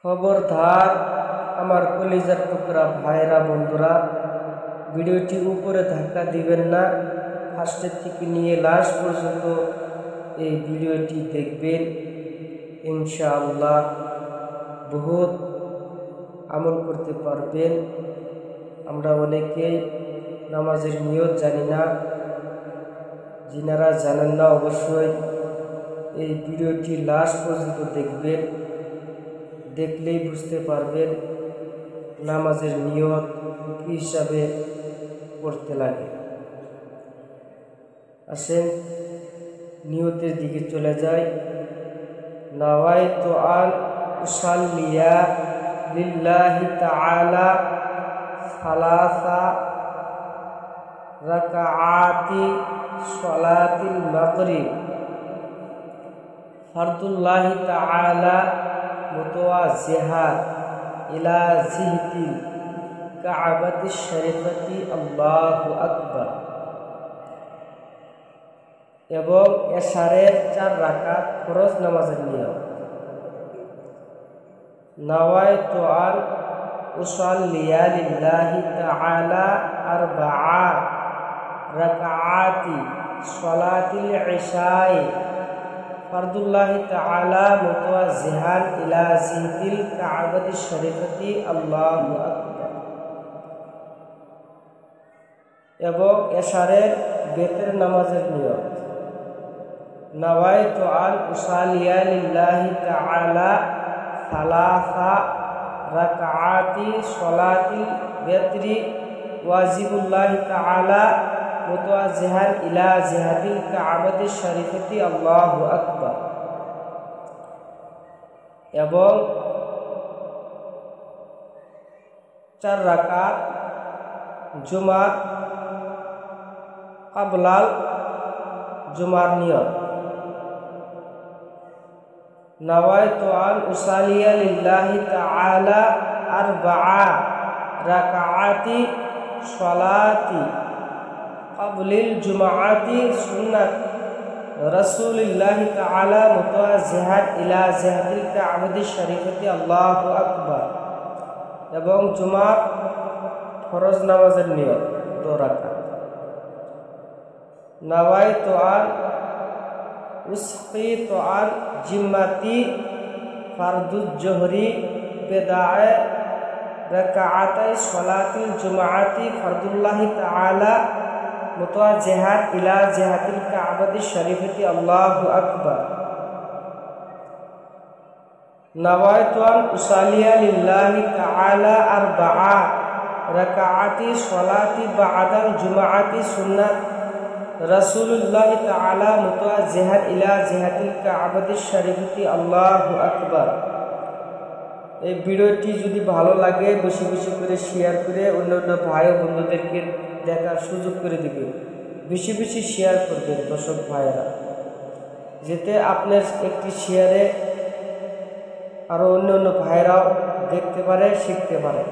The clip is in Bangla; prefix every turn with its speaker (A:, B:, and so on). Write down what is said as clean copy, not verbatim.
A: খবরদার আমার কলিজার টুকরা ভাইরা বন্ধুরা, ভিডিওটি উপরে ধাক্কা দিবেন না। ফার্স্টের থেকে নিয়ে লাস্ট পর্যন্ত এই ভিডিওটি দেখবেন। ইনশাআল্লাহ বহুত আমল করতে পারবেন। আমরা অনেকেই নামাজের নিয়ত জানি না, যিনারা জানেন না অবশ্যই এই ভিডিওটি লাস্ট পর্যন্ত দেখবেন। দেখলেই বুঝতে পারবেন নামাজের নিয়ত কী হিসাবে করতে লাগে। আসেন নিয়তের দিকে চলে যাই। নাওয়াইতু আন উসাল্লিয়া লিল্লাহি তাআলা সালাসা রাকাআতি সালাতিল মাগরিব ফারদুল্লাহি তাআলা মুতাওয়াজ্জিহা ইলা জিহতিল কাবাতিশ শরীফাতি আল্লাহু আকবার। এবং এশারের 4 রাকাত ফরজ নামাজের নিয়ম। নাওয়াইতু আন উসাল্লিয়া লিল্লাহি তাআলা আরবা'a রাকাআতি সালাতিল ইশা'i ফারদুল্লাহি তাআলা মুতাওয়াজ্জিহান ইলা জিহতিল কাবাতিশ শরীফাতি আল্লাহু আকবার। এবং এশারের বেতের নামাজের নিয়ম। নাওয়াইতু আন উসাল্লিয়া লিল্লাহি তাআলা সালাসা রাকাআতি সালাতিল বেতরি ওয়াজিবুল্লাহি তাআলা মুতাওয়াজ্জিহান ইলা জিহাতিল কাবাতিশ শরীফাতি আল্লাহু আকবার। এবং 4 রাকাত জুমার কাবলাল জুমার নিয়ত। নাওয়াইতু আন উসাল্লিয়া লিল্লাহি তাআলা আরবা'a রাকাআতি সালাতি ক্বাবলিল জুমআতি সুন্নাত রাসূলিল্লাহি তাআলা মুতাওয়াজ্জিহান ইলা জিহাতিল কাবাতিশ শরীফাতি আল্লাহু আকবার। এবং জুমার ফরজ নামাজের নিয়ত 2 রাকাত। নাওয়াইতু আন উসকিতু আন জিম্মাতি ফারদুজ জোহরি বিদা'a রাকাআতাই সালাতিল জুমআতি ফারদুল্লাহি তাআলা মুতাওয়াজ্জিহান ইলা জিহাতিল কাবাতিশ শরীফাতি আল্লাহু আকবার। নাওয়াইতু আন উসাল্লিয়া লিল্লাহি তাআলা আরবা'a রাকাআতি সালাতি বা'দাল জুমআতি সুন্নাত রাসূলুল্লাহি তাআলা মুতাওয়াজ্জিহান ইলা জিহাতিল কাবাতিশ শরীফাতি আল্লাহু আকবার। এই ভিডিওটি যদি ভালো লাগে বেশি বেশি করে শেয়ার করে অন্যান্য ভাই ও বন্ধুদেরকে দেখার সুযোগ করে দিবেন। বেশি বেশি শেয়ার করবেন দর্শক ভাইয়েরা, যাতে আপনার একটি শেয়ারে আরও অন্য ভাইয়েরাও দেখতে পারে, শিখতে পারে।